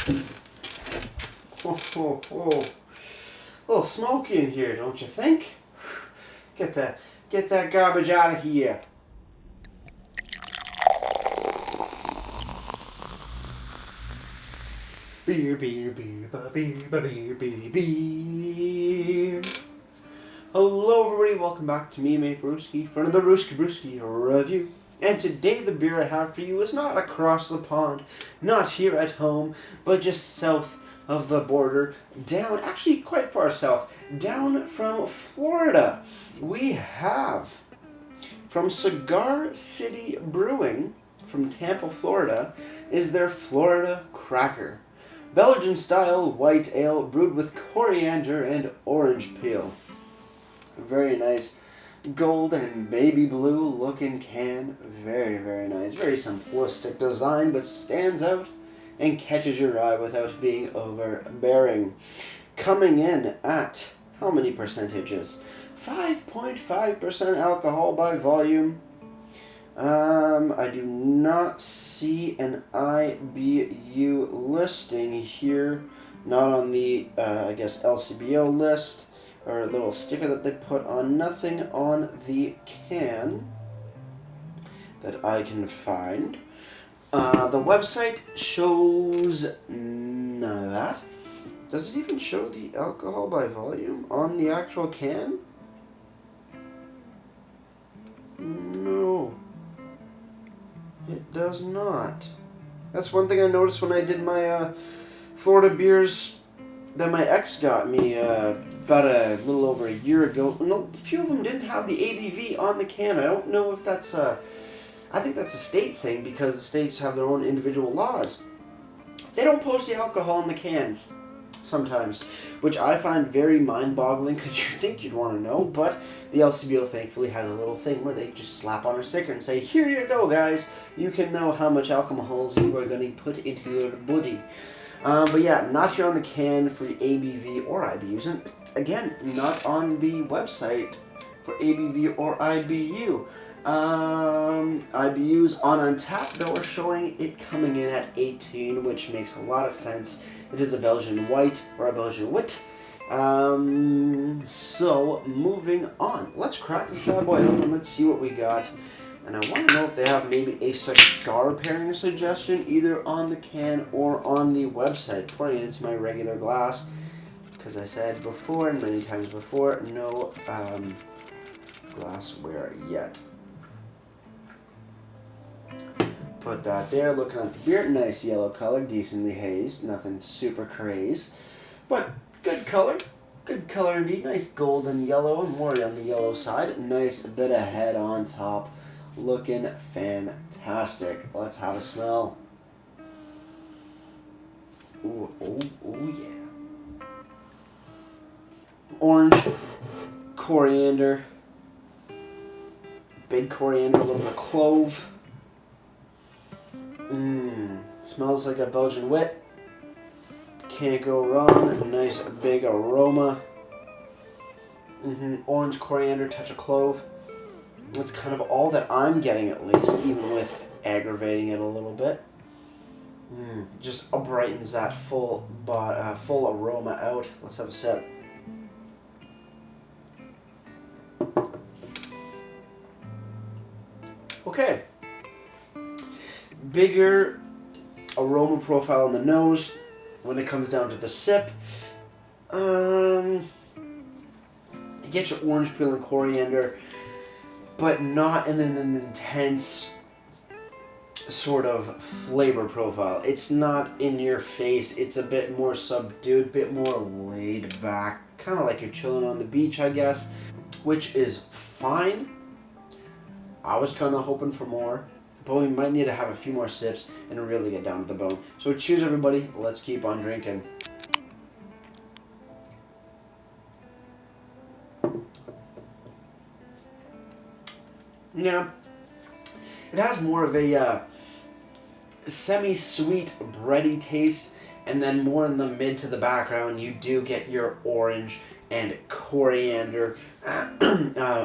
A little smoky in here, don't you think? Get that garbage out of here. Beer, beer, beer, beer, beer, beer, beer. Hello everybody, welcome back to me, mate Brewski, for another Brewski review. And today the beer I have for you is not across the pond, not here at home, but just south of the border, down, actually quite far south, down from Florida. We have, from Cigar City Brewing, from Tampa, Florida, is their Florida Cracker. Belgian-style white ale brewed with coriander and orange peel. Very nice gold and baby blue looking can. Very, very nice. Very simplistic design, but stands out and catches your eye without being overbearing. Coming in at, how many percentages? 5.5% alcohol by volume. I do not see an IBU listing here. Not on the, I guess, LCBO list, or a little sticker that they put on. Nothing on the can that I can find. The website shows none of that. Does it even show the alcohol by volume on the actual can? No. It does not. That's one thing I noticed when I did my Florida beers that my ex got me about a little over a year ago. No, a few of them didn't have the ABV on the can. I don't know if that's I think that's a state thing because the states have their own individual laws. They don't post the alcohol in the cans sometimes, which I find very mind-boggling because you think you'd want to know, but the LCBO thankfully has a little thing where they just slap on a sticker and say, here you go guys, you can know how much alcohols you are going to put into your body. But yeah, not here on the can for the ABV or IBUs, and again, not on the website for ABV or IBU. IBUs on Untappd, though, are showing it coming in at 18, which makes a lot of sense. It is a Belgian white, or a Belgian wit. So, moving on. Let's crack this bad boy open. Let's see what we got. And I want to know if they have maybe a cigar pairing suggestion, either on the can or on the website. Pouring it into my regular glass, because I said before, and many times before, no glassware yet. Put that there, looking at the beer, nice yellow color, decently hazed, nothing super crazy, but good color indeed, nice golden yellow, and more on the yellow side, nice bit of head on top, looking fantastic. Let's have a smell. Ooh, oh yeah. Orange, coriander, big coriander, a little bit of clove. Smells like a Belgian wit. Can't go wrong. A nice big aroma. Orange, coriander, touch of clove. That's kind of all that I'm getting, at least, even with aggravating it a little bit. Just brightens that full aroma out. Let's have a sip. Okay. Bigger aroma profile on the nose when it comes down to the sip. You get your orange peel and coriander, but not in an intense sort of flavor profile. It's not in your face. It's a bit more subdued, a bit more laid back, kind of like you're chilling on the beach, I guess, which is fine. I was kind of hoping for more, but we might need to have a few more sips and really get down to the bone. So cheers, everybody. Let's keep on drinking. Yeah, it has more of a semi-sweet, bready taste, and then more in the mid to the background, you do get your orange and coriander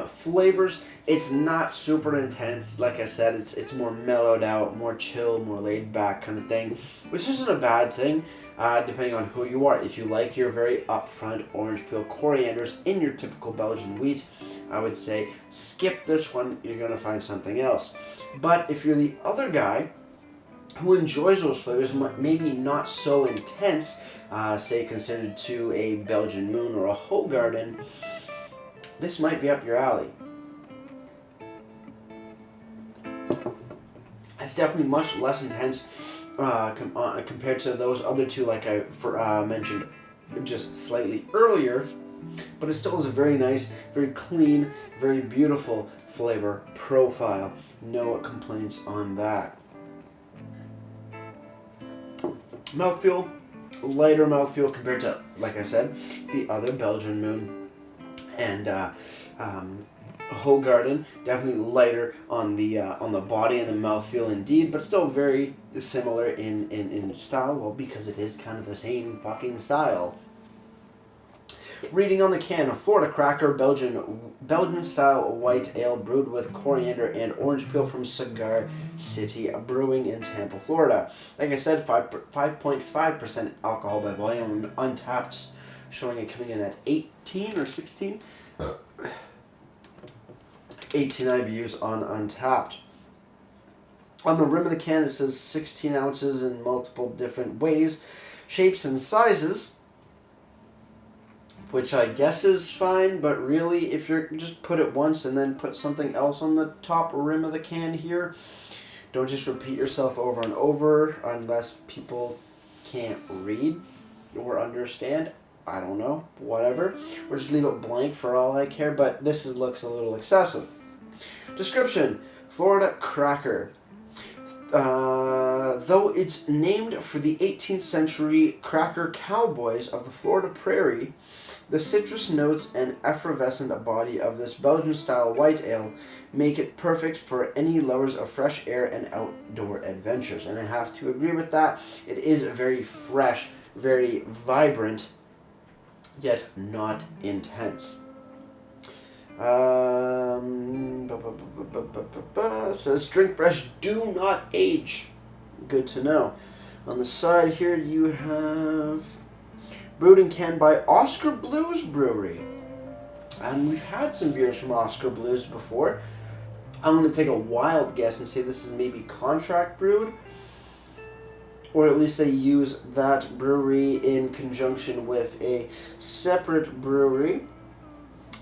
flavors. It's not super intense. Like I said, it's more mellowed out, more chill, more laid back kind of thing, which isn't a bad thing, depending on who you are. If you like your very upfront orange peel corianders in your typical Belgian wheat, I would say skip this one. You're going to find something else. But if you're the other guy who enjoys those flavors, maybe not so intense, say considered to a Belgian Moon or a Hoegaarden, this might be up your alley. It's definitely much less intense compared to those other two, like I mentioned just slightly earlier, but it still is a very nice, very clean, very beautiful flavor profile. No complaints on that. Mouthfeel, lighter mouthfeel compared to, like I said, the other Belgian Moon and Hoegaarden. Definitely lighter on the body and the mouthfeel indeed, but still very similar in style. Well, because it is kind of the same fucking style. Reading on the can: a Florida Cracker Belgian style white ale brewed with coriander and orange peel from Cigar City Brewing in Tampa, Florida. Like I said, 5.5% alcohol by volume, untapped, showing it coming in at 18 or 16. 18 IBUs on Untapped. On the rim of the can it says 16 ounces in multiple different ways, shapes, and sizes, which I guess is fine, but really if you're just put it once and then put something else on the top rim of the can here, don't just repeat yourself over and over unless people can't read or understand. I don't know, whatever. Or just leave it blank for all I care, but this looks a little excessive. Description: Florida Cracker. Though it's named for the 18th century cracker cowboys of the Florida prairie, the citrus notes and effervescent body of this Belgian-style white ale make it perfect for any lovers of fresh air and outdoor adventures. And I have to agree with that. It is very fresh, very vibrant, yet not intense. Says drink fresh, do not age. Good to know. On the side here you have brewed and canned by Oscar Blues Brewery. And we've had some beers from Oscar Blues before. I'm going to take a wild guess and say this is maybe contract brewed, or at least they use that brewery in conjunction with a separate brewery.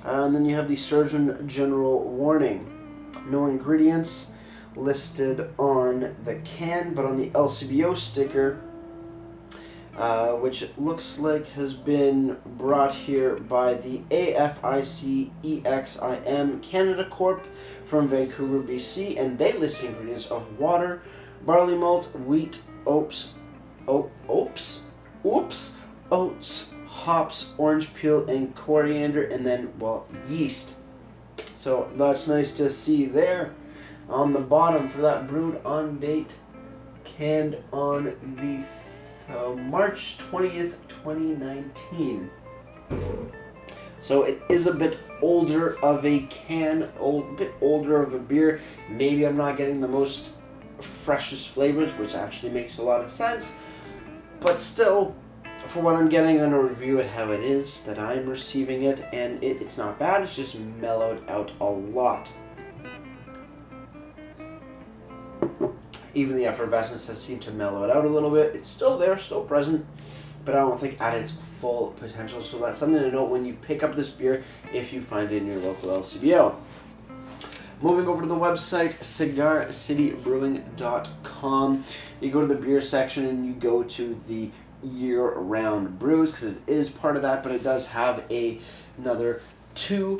And then you have the Surgeon General warning. No ingredients listed on the can, but on the LCBO sticker, which it looks like has been brought here by the AFICEXIM Canada Corp from Vancouver, BC, and they list ingredients of water, barley malt, wheat, oats, hops, orange peel, and coriander, and then, well, yeast. So that's nice to see there. On the bottom for that, brewed on date, canned on the March 20th, 2019. So it is a bit older of a can, a bit older of a beer. Maybe I'm not getting the most freshest flavors, which actually makes a lot of sense. But still, for what I'm getting, I'm going to review it how it is, that I'm receiving it, and it's not bad. It's just mellowed out a lot. Even the effervescence has seemed to mellow it out a little bit. It's still there, still present, but I don't think at its full potential. So that's something to note when you pick up this beer if you find it in your local LCBO. Moving over to the website, cigarcitybrewing.com. You go to the beer section and you go to the year-round brews, because it is part of that, but it does have another two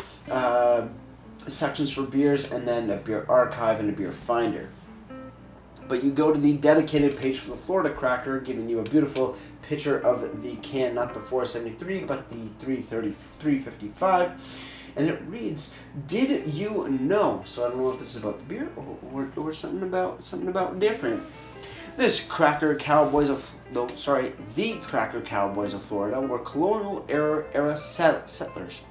sections for beers, and then a beer archive and a beer finder. But you go to the dedicated page for the Florida Cracker, giving you a beautiful picture of the can, not the 473, but the 355, and it reads, "Did you know?" So I don't know if this is about the beer or something about different. The Cracker Cowboys of Florida were colonial era settlers,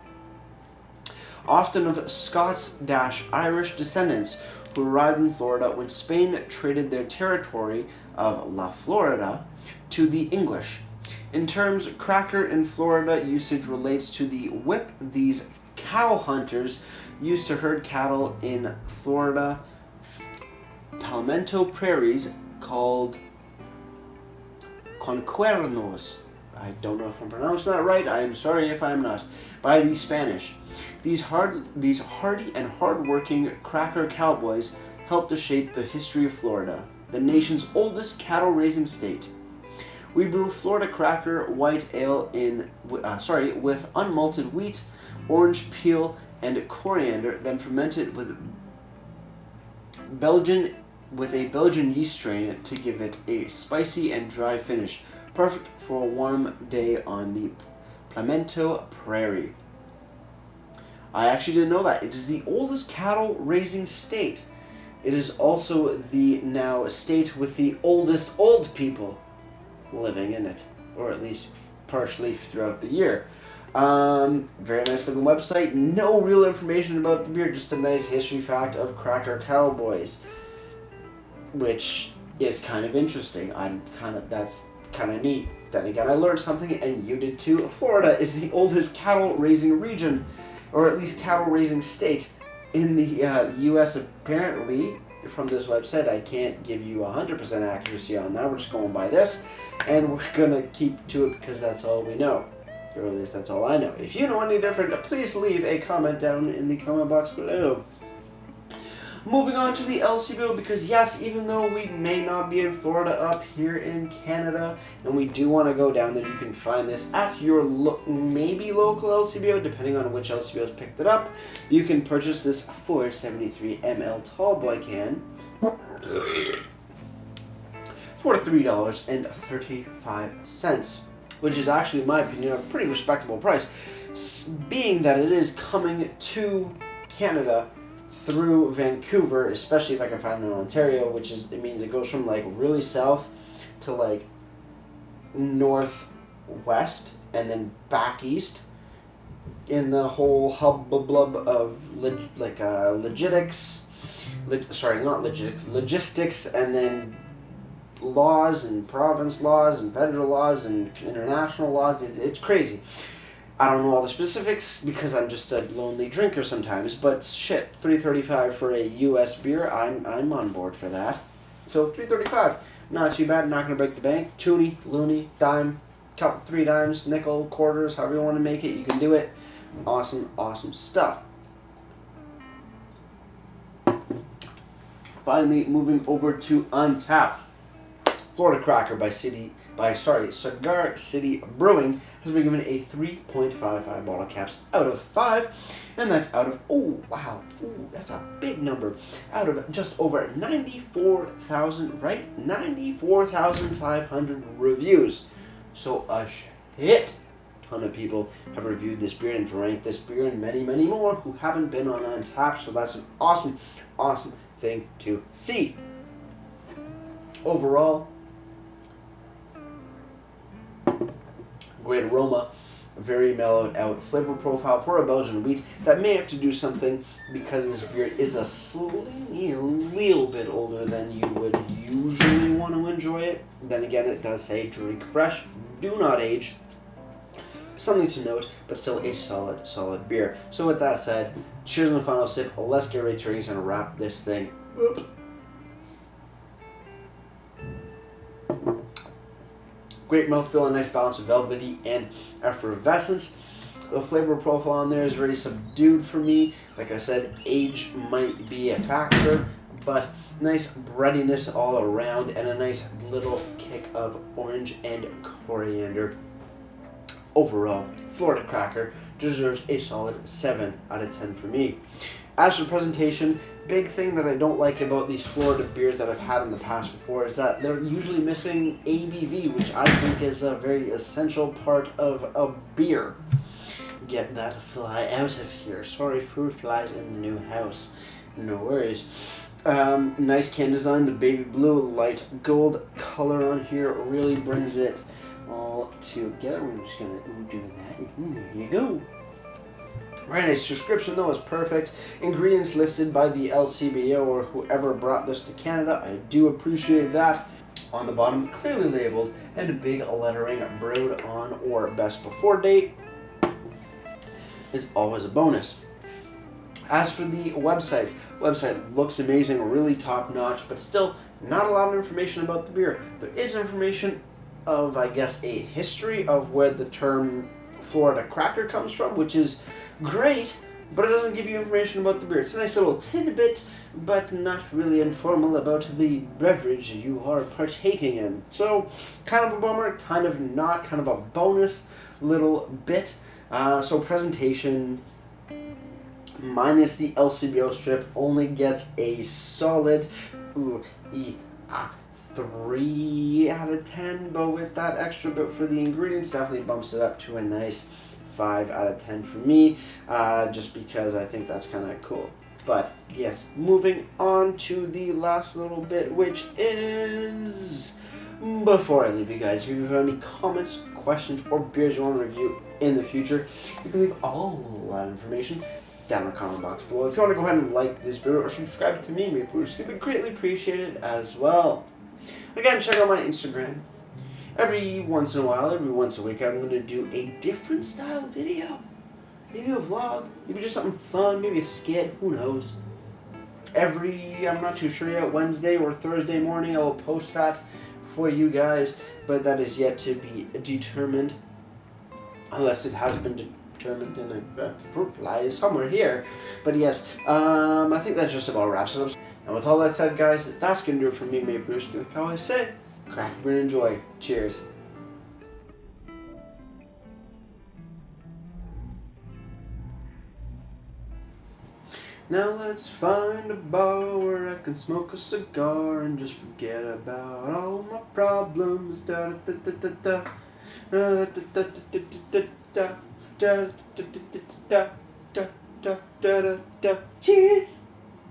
often of Scots-Irish descendants, who arrived in Florida when Spain traded their territory of La Florida to the English. In terms cracker in Florida usage relates to the whip these cow hunters used to herd cattle in Florida Palmetto prairies called concuernos. I don't know if I'm pronouncing that right. I am sorry if I'm not. By the Spanish. These hardy and hard-working cracker cowboys helped to shape the history of Florida, the nation's oldest cattle-raising state. We brew Florida Cracker White Ale with unmalted wheat, orange peel, and coriander, then ferment it with a Belgian yeast strain to give it a spicy and dry finish, perfect for a warm day on the Palmetto Prairie. I actually didn't know that. It is the oldest cattle-raising state. It is also the now state with the oldest old people living in it, or at least partially throughout the year. Very nice looking website. No real information about the beer, just a nice history fact of Cracker Cowboys, which is kind of interesting. That's kind of neat. Then again, I learned something, and you did too. Florida is the oldest cattle-raising region, or at least cattle-raising state in the U.S. Apparently, from this website, I can't give you 100% accuracy on that. We're just going by this, and we're gonna keep to it because that's all we know. Or at least that's all I know. If you know any different, please leave a comment down in the comment box below. Moving on to the LCBO, because yes, even though we may not be in Florida, up here in Canada, and we do want to go down there, you can find this at your maybe local LCBO, depending on which LCBO's picked it up. You can purchase this 473 ml tall boy can for $3.35, which is actually, in my opinion, a pretty respectable price, being that it is coming to Canada through Vancouver, especially if I can find it in Ontario, it means it goes from like really south to like northwest and then back east in the whole hubbublub of logistics, and then laws and province laws and federal laws and international laws. It's crazy. I don't know all the specifics because I'm just a lonely drinker sometimes, but shit, $3.35 for a U.S. beer, I'm on board for that. So $3.35, not too bad, not gonna break the bank. Toonie, loony, dime, couple 3 dimes, nickel, quarters, however you want to make it, you can do it. Awesome, awesome stuff. Finally, moving over to Untapped. Florida Cracker by Cigar City Brewing has been given a 3.55 bottle caps out of 5, and that's out of, that's a big number, out of just over 94,000, right? 94,500 reviews. So a shit ton of people have reviewed this beer and drank this beer, and many, many more who haven't been on Untapped, so that's an awesome, awesome thing to see. Overall, great aroma, very mellowed out flavor profile for a Belgian wheat that may have to do something because this beer is a little bit older than you would usually want to enjoy it. Then again, it does say drink fresh, do not age. Something to note, but still a solid beer. So with that said, cheers on the final sip. Let's get ready to ratings and wrap this thing up. Great mouthfeel, a nice balance of velvety and effervescence. The flavor profile on there is very subdued for me. Like I said, age might be a factor, but nice breadiness all around and a nice little kick of orange and coriander. Overall, Florida Cracker deserves a solid 7 out of 10 for me. As for presentation, big thing that I don't like about these Florida beers that I've had in the past before is that they're usually missing ABV, which I think is a very essential part of a beer. Get that fly out of here. Sorry, fruit flies in the new house. No worries. Nice can design. The baby blue light gold color on here really brings it all together. We're just gonna do that. There you go. Very nice description though, is perfect. Ingredients listed by the LCBO or whoever brought this to Canada. I do appreciate that. On the bottom, clearly labeled, and big lettering, brewed on or best before date is always a bonus. As for the website looks amazing, really top notch, but still not a lot of information about the beer. There is information of, I guess, a history of where the term Florida cracker comes from, which is great, but it doesn't give you information about the beer. It's a nice little tidbit, but not really informal about the beverage you are partaking in. So, kind of a bummer, kind of not, kind of a bonus little bit. So presentation, minus the LCBO strip, only gets a solid 3 out of 10, but with that extra bit for the ingredients, definitely bumps it up to a nice 5 out of 10 for me, just because I think that's kind of cool. But yes, moving on to the last little bit, which is, before I leave you guys, if you have any comments, questions, or beers you want to review in the future, you can leave all that information down in the comment box below. If you want to go ahead and like this video or subscribe to me, Bruce, it would be greatly appreciated as well. Again, check out my Instagram. Every once in a while, every once a week, I'm going to do a different style video. Maybe a vlog, maybe just something fun, maybe a skit, who knows. I'm not too sure yet, Wednesday or Thursday morning, I will post that for you guys, but that is yet to be determined, unless it has been determined in a fruit fly somewhere here. But yes, I think that just about wraps it up. And with all that said, guys, that's going to do it for me, mate Bruce. Like I always say, crack a beer and enjoy. Cheers. Now let's find a bar where I can smoke a cigar and just forget about all my problems. Da da da da da da da da da da da da da da da da da da. Cheers.